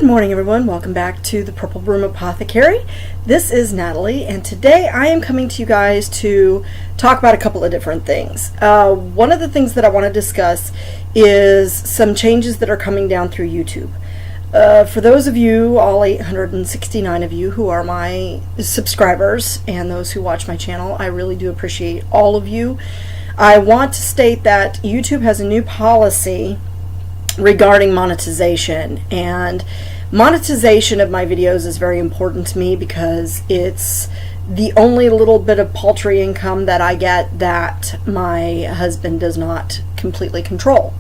morning, everyone. Welcome back to the Purple Broom Apothecary. This is Natalie, and today I am coming to you guys to talk about a couple of different things. One of the things that I want to discuss is some changes that are coming down through YouTube. For those of you, all 869 of you who are my subscribers and those who watch my channel, I really do appreciate all of you. I want to state that YouTube has a new policy regarding monetization, and monetization of my videos is very important to me because it's the only little bit of paltry income that I get that my husband does not completely control.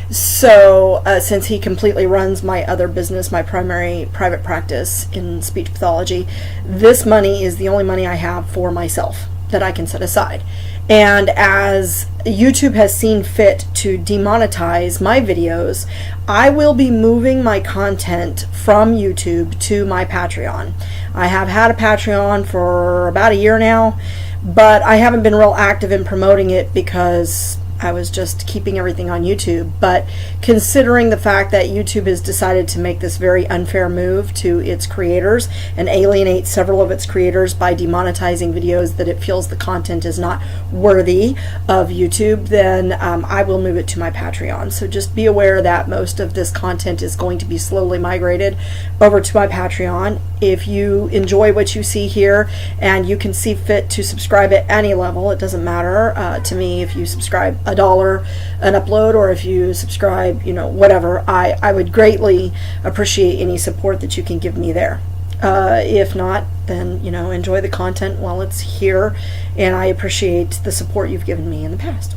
So since he completely runs my other business, my primary private practice in speech pathology, this money is the only money I have for myself that I can set aside. And as YouTube has seen fit to demonetize my videos, I will be moving my content from YouTube to my Patreon. I have had a Patreon for about a year now, but I haven't been real active in promoting it because I was just keeping everything on YouTube. But considering the fact that YouTube has decided to make this very unfair move to its creators and alienate several of its creators by demonetizing videos that it feels the content is not worthy of YouTube, then I will move it to my Patreon. So just be aware that most of this content is going to be slowly migrated over to my Patreon. If you enjoy what you see here and you can see fit to subscribe at any level, it doesn't matter to me if you subscribe $1 an upload or if you subscribe, whatever. I would greatly appreciate any support that you can give me there. If not, then enjoy the content while it's here, and I appreciate the support you've given me in the past.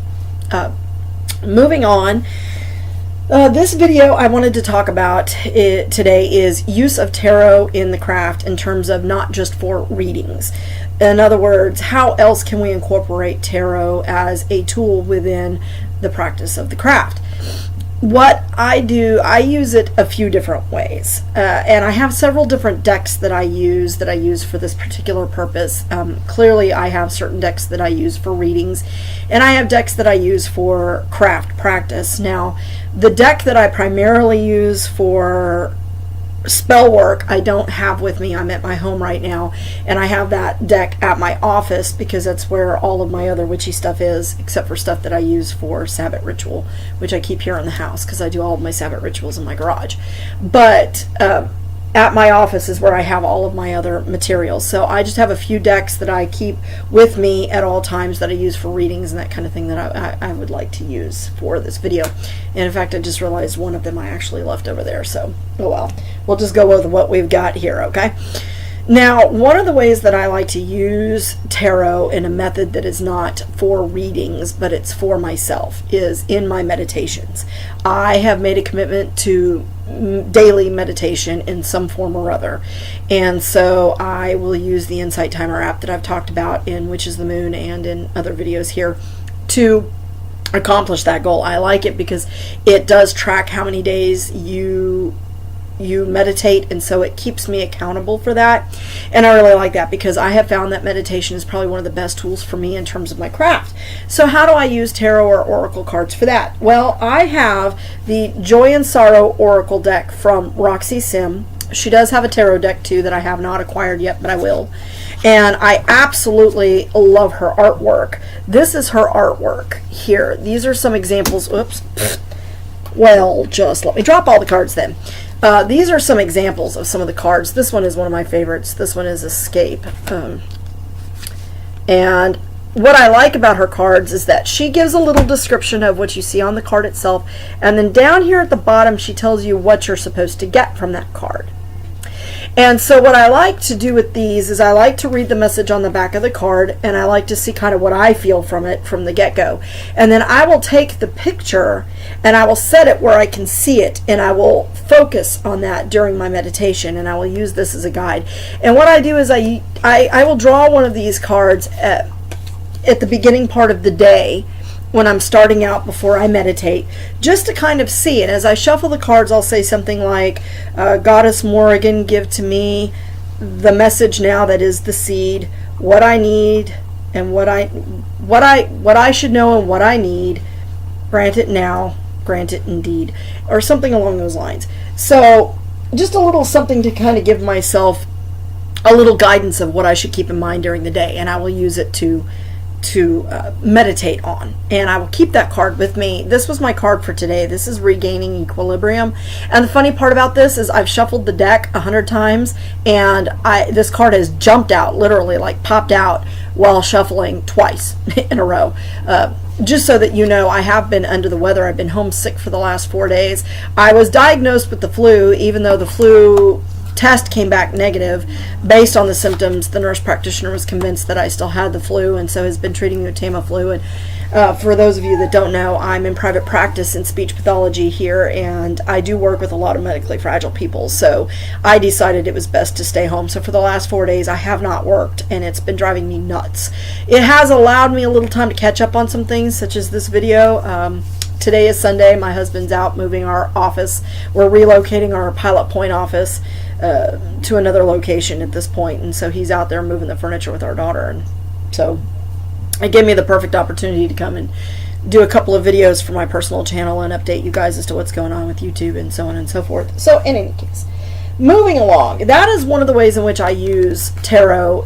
Moving on, this video I wanted to talk about today is use of tarot in the craft in terms of not just for readings. In other words, how else can we incorporate tarot as a tool within the practice of the craft? What I do, I use it a few different ways, and I have several different decks that I use for this particular purpose. Clearly I have certain decks that I use for readings, and I have decks that I use for craft practice. Now, the deck that I primarily use for spell work I don't have with me. I'm at my home right now, and I have that deck at my office because that's where all of my other witchy stuff is, except for stuff that I use for Sabbath ritual, which I keep here in the house because I do all of my Sabbath rituals in my garage. But at my office is where I have all of my other materials. So I just have a few decks that I keep with me at all times that I use for readings and that kind of thing that I would like to use for this video. And in fact, I just realized one of them I actually left over there. So, oh well. We'll just go with what we've got here, okay? Now, one of the ways that I like to use tarot in a method that is not for readings, but it's for myself, is in my meditations. I have made a commitment to daily meditation in some form or other, and so I will use the Insight Timer app that I've talked about in Which is the Moon and in other videos here to accomplish that goal. I like it because it does track how many days you meditate, and so it keeps me accountable for that, and I really like that because I have found that meditation is probably one of the best tools for me in terms of my craft. So how do I use tarot or oracle cards for that? Well, I have the Joy and Sorrow Oracle deck from Roxy Sim. She does have a tarot deck too that I have not acquired yet, but I will, and I absolutely love her artwork. This is her artwork here. These are some examples. Oops. Well, just let me drop all the cards then. These are some examples of some of the cards. This one is one of my favorites. This one is Escape. And what I like about her cards is that she gives a little description of what you see on the card itself, and then down here at the bottom she tells you what you're supposed to get from that card. And so what I like to do with these is I like to read the message on the back of the card, and I like to see kind of what I feel from it from the get-go. And then I will take the picture and I will set it where I can see it, and I will focus on that during my meditation, and I will use this as a guide. And what I do is I will draw one of these cards at the beginning part of the day when I'm starting out before I meditate, just to kind of see. And as I shuffle the cards, I'll say something like, Goddess Morrigan, give to me the message now that is the seed, what I need and what I should know and what I need. Grant it now, grant it indeed, or something along those lines. So just a little something to kind of give myself a little guidance of what I should keep in mind during the day, and I will use it to meditate on, and I will keep that card with me. This was my card for today. This is Regaining Equilibrium, and the funny part about this is I've shuffled the deck 100 times, and this card has jumped out, literally like popped out while shuffling twice in a row. Just so that you know, I have been under the weather. I've been homesick for the last 4 days. I was diagnosed with the flu, even though the flu test came back negative. Based on the symptoms, the nurse practitioner was convinced that I still had the flu, and so has been treating me with Tamiflu. And for those of you that don't know, I'm in private practice in speech pathology here, and I do work with a lot of medically fragile people, so I decided it was best to stay home. So for the last 4 days I have not worked, and it's been driving me nuts. It has allowed me a little time to catch up on some things, such as this video. Today is Sunday. My husband's out moving our office. We're relocating our Pilot Point office to another location at this point, and so he's out there moving the furniture with our daughter, and so it gave me the perfect opportunity to come and do a couple of videos for my personal channel and update you guys as to what's going on with YouTube and so on and so forth. So in any case, moving along, that is one of the ways in which I use tarot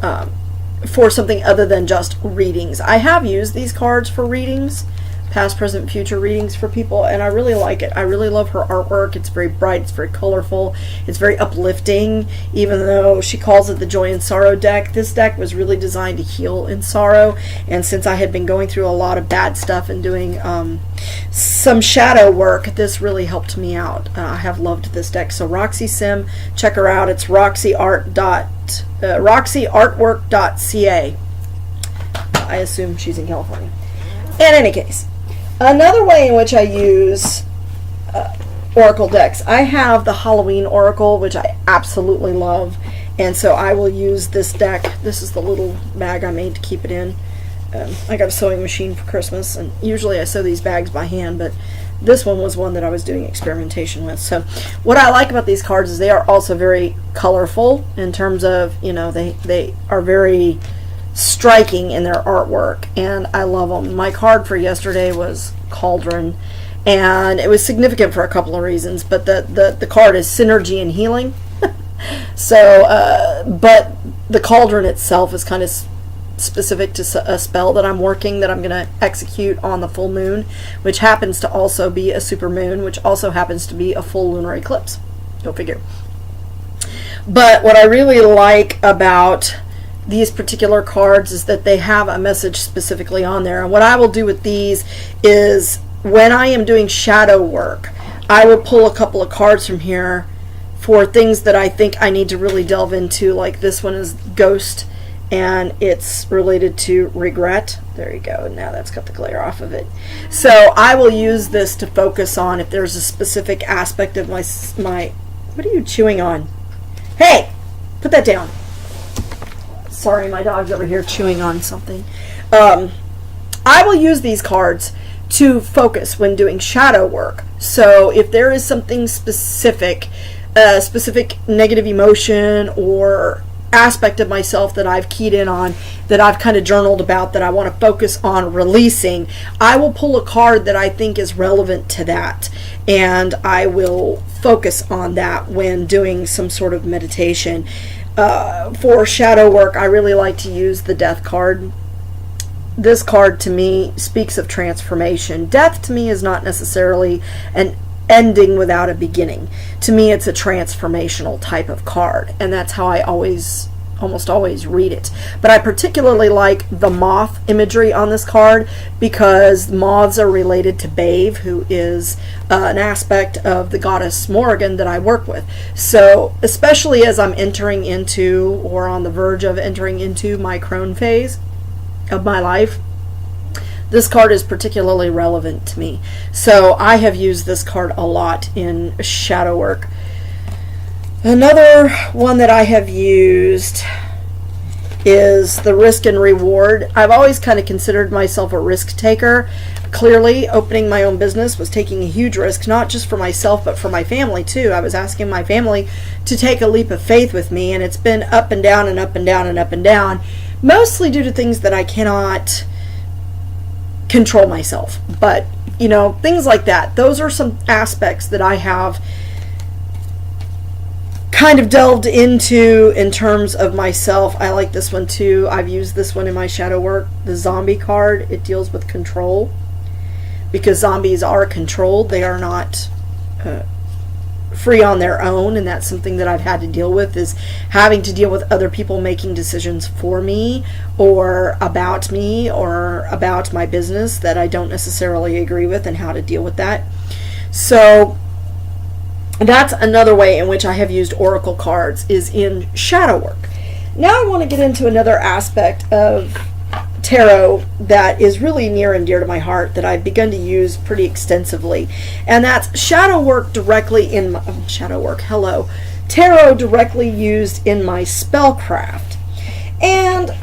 for something other than just readings. I have used these cards for readings, past, present, future readings for people, and I really like it. I really love her artwork. It's very bright, it's very colorful, it's very uplifting. Even though she calls it the Joy and Sorrow deck, this deck was really designed to heal in sorrow, and since I had been going through a lot of bad stuff and doing some shadow work, this really helped me out. I have loved this deck. So Roxy Sim, check her out. It's roxyartwork.ca. I assume she's in California. In any case, another way in which I use oracle decks, I have the Halloween Oracle, which I absolutely love, and so I will use this deck. This is the little bag I made to keep it in. I got a sewing machine for Christmas, and usually I sew these bags by hand, but this one was one that I was doing experimentation with. So what I like about these cards is they are also very colorful in terms of, you know, they are very striking in their artwork, and I love them. My card for yesterday was Cauldron, and it was significant for a couple of reasons, but the card is synergy and healing. So but the cauldron itself is kind of specific to a spell that I'm working, that I'm going to execute on the full moon, which happens to also be a super moon, which also happens to be a full lunar eclipse. Go figure. But what I really like about these particular cards is that they have a message specifically on there. And what I will do with these is, when I am doing shadow work, I will pull a couple of cards from here for things that I think I need to really delve into. Like this one is Ghost, and it's related to regret. There you go. Now that's got the glare off of it. So I will use this to focus on if there's a specific aspect of my what are you chewing on? Hey, put that down. Sorry, my dog's over here chewing on something. I will use these cards to focus when doing shadow work. So if there is something specific, specific negative emotion or aspect of myself that I've keyed in on, that I've kind of journaled about, that I want to focus on releasing, I will pull a card that I think is relevant to that, and I will focus on that when doing some sort of meditation. For shadow work, I really like to use the Death card. This card to me speaks of transformation. Death to me is not necessarily an ending without a beginning. To me, it's a transformational type of card, and that's how I almost always read it. But I particularly like the moth imagery on this card, because moths are related to Bave, who is an aspect of the goddess Morrigan that I work with. So especially as I'm entering into, or on the verge of entering into, my crone phase of my life, this card is particularly relevant to me. So I have used this card a lot in shadow work. Another one that I have used is the risk and reward. I've always kind of considered myself a risk taker. Clearly, opening my own business was taking a huge risk, not just for myself, but for my family too. I was asking my family to take a leap of faith with me, and it's been up and down and up and down and up and down, mostly due to things that I cannot control myself. But, you know, things like that. Those are some aspects that I have kind of delved into in terms of myself. I like this one too. I've used this one in my shadow work, the zombie card. It deals with control, because zombies are controlled. They are not free on their own, and that's something that I've had to deal with, is having to deal with other people making decisions for me or about my business that I don't necessarily agree with, and how to deal with that. So that's another way in which I have used oracle cards, is in shadow work. Now I want to get into another aspect of tarot that is really near and dear to my heart, that I've begun to use pretty extensively, and that's shadow work directly in my tarot directly used in my SpellCraft. And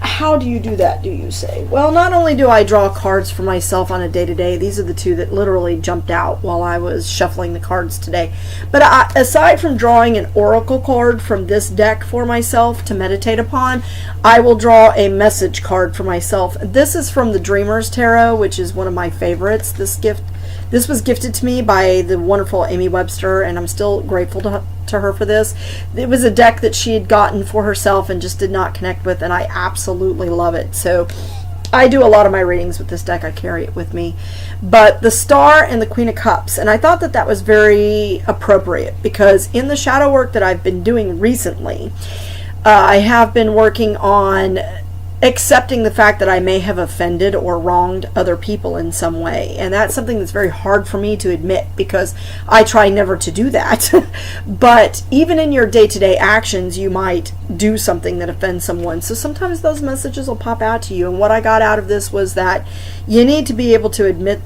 how do you do that, do you say? Well, not only do I draw cards for myself on a day-to-day, these are the two that literally jumped out while I was shuffling the cards today, but aside from drawing an oracle card from this deck for myself to meditate upon, I will draw a message card for myself. This is from the Dreamers Tarot, which is one of my favorites. This was gifted to me by the wonderful Amy Webster, and I'm still grateful to her for this. It was a deck that she had gotten for herself and just did not connect with, and I absolutely love it. So I do a lot of my readings with this deck. I carry it with me. But the Star and the Queen of Cups, and I thought that that was very appropriate, because in the shadow work that I've been doing recently, I have been working on accepting the fact that I may have offended or wronged other people in some way, and that's something that's very hard for me to admit, because I try never to do that. But even in your day-to-day actions, you might do something that offends someone, so sometimes those messages will pop out to you. And what I got out of this was that you need to be able to admit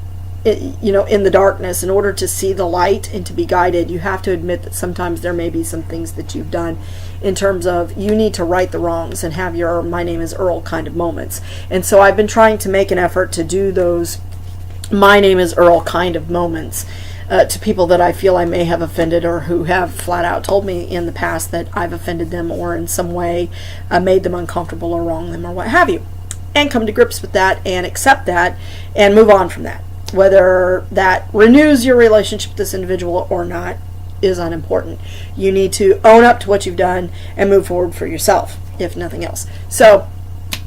it, in the darkness, in order to see the light and to be guided. You have to admit that sometimes there may be some things that you've done, in terms of you need to right the wrongs and have your "my name is Earl" kind of moments. And so I've been trying to make an effort to do those "my name is Earl" kind of moments to people that I feel I may have offended, or who have flat out told me in the past that I've offended them, or in some way made them uncomfortable or wronged them, or what have you. And come to grips with that and accept that and move on from that. Whether that renews your relationship with this individual or not is unimportant. You need to own up to what you've done and move forward for yourself, if nothing else. So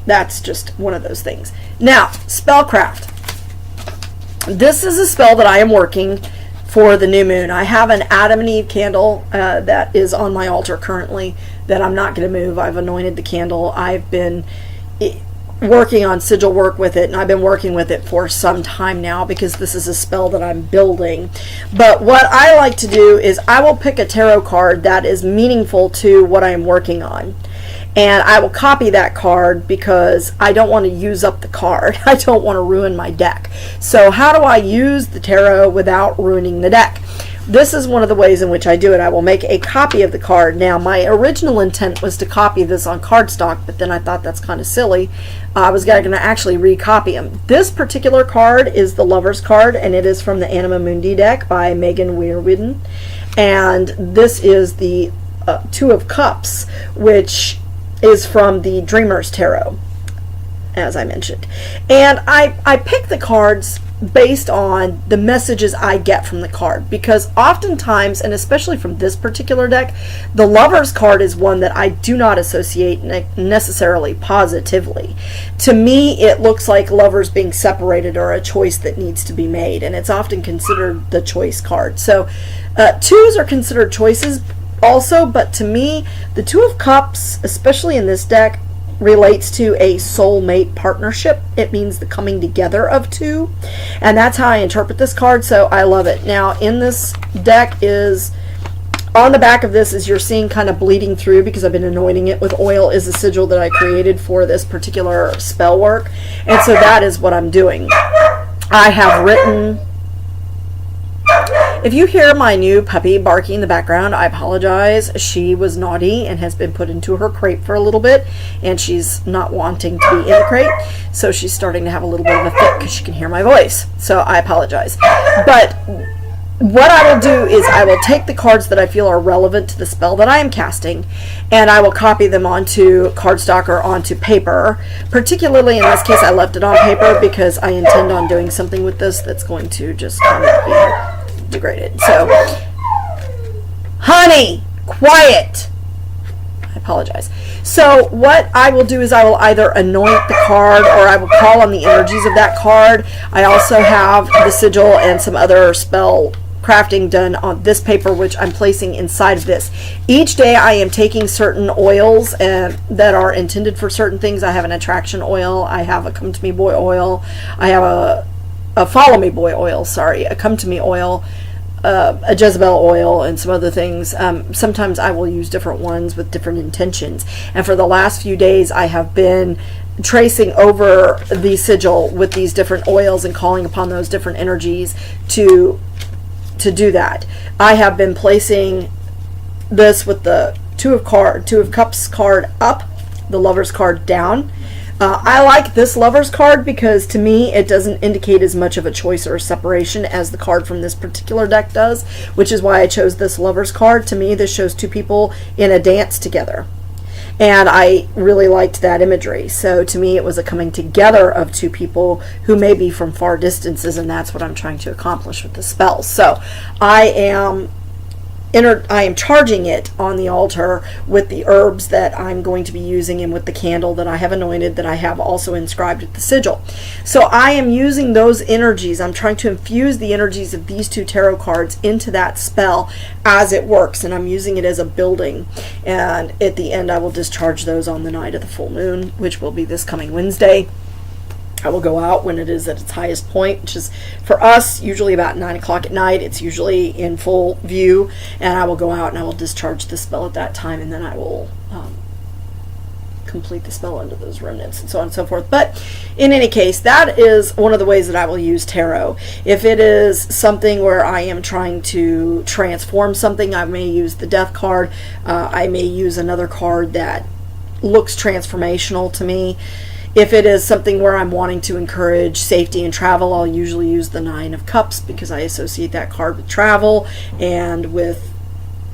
that's just one of those things. Now, SpellCraft. This is a spell that I am working for the new moon. I have an Adam and Eve candle that is on my altar currently that I'm not going to move. I've anointed the candle. I've been working on sigil work with it, and I've been working with it for some time now, because this is a spell that I'm building. But what I like to do is I will pick a tarot card that is meaningful to what I'm working on, and I will copy that card, because I don't want to use up the card. I don't want to ruin my deck. So how do I use the tarot without ruining the deck? This is one of the ways in which I do it. I will make a copy of the card. Now, my original intent was to copy this on cardstock, but then I thought that's kind of silly. I was going to actually recopy them. This particular card is the Lover's card, and it is from the Anima Mundi deck by Megan Weirwidden. And this is the Two of Cups, which is from the Dreamers Tarot, as I mentioned. And I pick the cards based on the messages I get from the card, because oftentimes, and especially from this particular deck, the Lover's card is one that I do not associate necessarily positively. To me, it looks like lovers being separated, or a choice that needs to be made, and it's often considered the choice card. So twos are considered choices also, but to me, the Two of Cups, especially in this deck, relates to a soulmate partnership. It means the coming together of two, and that's how I interpret this card, so I love it. Now, in this deck is, on the back of this, as you're seeing kind of bleeding through, because I've been anointing it with oil, is a sigil that I created for this particular spell work, and so that is what I'm doing. I have written... If you hear my new puppy barking in the background, I apologize. She was naughty and has been put into her crate for a little bit, and she's not wanting to be in the crate, so she's starting to have a little bit of a fit because she can hear my voice. So I apologize. But what I will do is I will take the cards that I feel are relevant to the spell that I am casting, and I will copy them onto cardstock or onto paper. Particularly in this case, I left it on paper because I intend on doing something with this that's going to just kind of be degraded. So, honey, Quiet! I apologize. So what I will do is I will either anoint the card or I will call on the energies of that card. I also have the sigil and some other spell crafting done on this paper, which I'm placing inside of this. Each day I am taking certain oils that are intended for certain things. I have an attraction oil, I have a come to me boy oil, I have a follow me boy oil, sorry, a come to me oil, a Jezebel oil, and some other things. Sometimes I will use different ones with different intentions, and for the last few days I have been tracing over the sigil with these different oils and calling upon those different energies to do that. I have been placing this with the Two of Cups card up, the Lover's card down. I like this Lover's card because to me it doesn't indicate as much of a choice or a separation as the card from this particular deck does, which is why I chose this Lover's card. To me, this shows two people in a dance together, and I really liked that imagery. So to me it was a coming together of two people who may be from far distances, and that's what I'm trying to accomplish with the spell. So I am charging it on the altar with the herbs that I'm going to be using and with the candle that I have anointed, that I have also inscribed with the sigil. So I am using those energies. I'm trying to infuse the energies of these two tarot cards into that spell as it works, and I'm using it as a building. And at the end I will discharge those on the night of the full moon, which will be this coming Wednesday. I will go out when it is at its highest point, which is for us usually about 9 o'clock at night. It's usually in full view, and I will go out and I will discharge the spell at that time, and then I will complete the spell under those remnants and so on and so forth. But in any case, that is one of the ways that I will use tarot. If it is something where I am trying to transform something, I may use the Death card. I may use another card that looks transformational to me. If it is something where I'm wanting to encourage safety and travel, I'll usually use the Nine of Cups because I associate that card with travel and with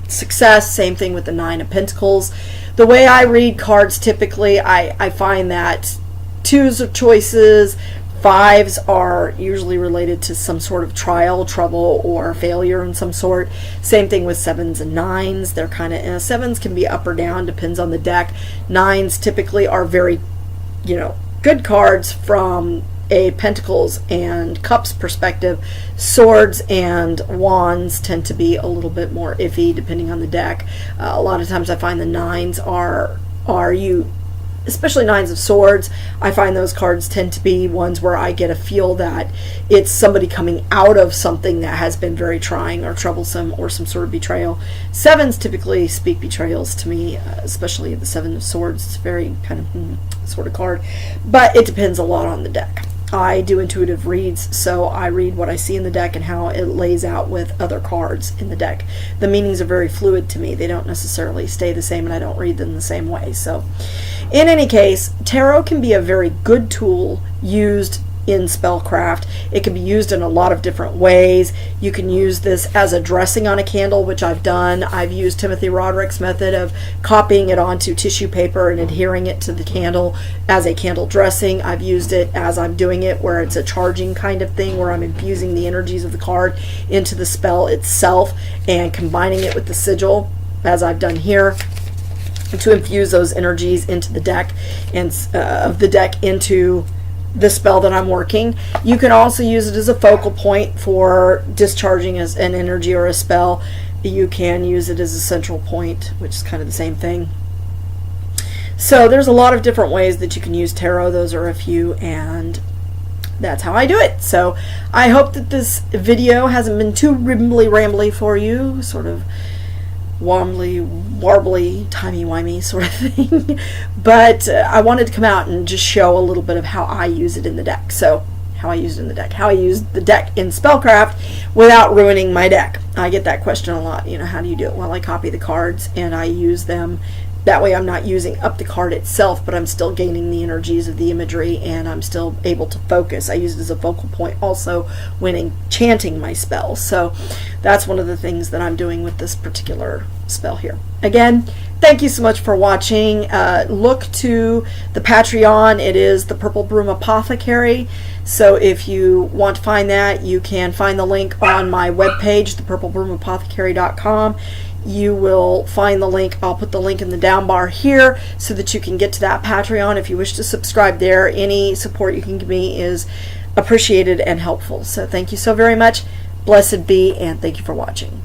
success. Same thing with the Nine of Pentacles. The way I read cards typically, I find that twos are choices, fives are usually related to some sort of trial, trouble, or failure in some sort. Same thing with sevens and nines. They're kind of, sevens can be up or down, depends on the deck. Nines typically are very good cards from a Pentacles and Cups perspective. Swords and Wands tend to be a little bit more iffy depending on the deck. A lot of times I find the nines especially Nines of Swords, I find those cards tend to be ones where I get a feel that it's somebody coming out of something that has been very trying or troublesome or some sort of betrayal. Sevens typically speak betrayals to me, especially the Seven of Swords. It's very kind of sort of card, but it depends a lot on the deck. I do intuitive reads, so I read what I see in the deck and how it lays out with other cards in the deck. The meanings are very fluid to me. They don't necessarily stay the same, and I don't read them the same way. So in any case, tarot can be a very good tool used in SpellCraft. It can be used in a lot of different ways. You can use this as a dressing on a candle, which I've done. I've used Timothy Roderick's method of copying it onto tissue paper and adhering it to the candle as a candle dressing. I've used it as I'm doing it where it's a charging kind of thing, where I'm infusing the energies of the card into the spell itself and combining it with the sigil, as I've done here, to infuse those energies into the deck and of the deck into the spell that I'm working. You can also use it as a focal point for discharging as an energy or a spell. You can use it as a central point, which is kind of the same thing. So there's a lot of different ways that you can use tarot. Those are a few, and that's how I do it. So I hope that this video hasn't been too rambly for you, sort of wombly, warbly, timey-wimey sort of thing. But I wanted to come out and just show a little bit of how I use it in the deck. So how I use it in the deck, how I use the deck in SpellCraft without ruining my deck. I get that question a lot. How do you do it? Well, I copy the cards and I use them. That way I'm not using up the card itself, but I'm still gaining the energies of the imagery and I'm still able to focus. I use it as a focal point also when enchanting my spells. So that's one of the things that I'm doing with this particular spell here. Again, thank you so much for watching. Look to the Patreon. It is the Purple Broom Apothecary. So if you want to find that, you can find the link on my webpage, thepurplebroomapothecary.com. you will find the link. I'll put the link in the down bar here so that you can get to that Patreon if you wish to subscribe there. Any support you can give me is appreciated and helpful. So thank you so very much. Blessed be, and thank you for watching.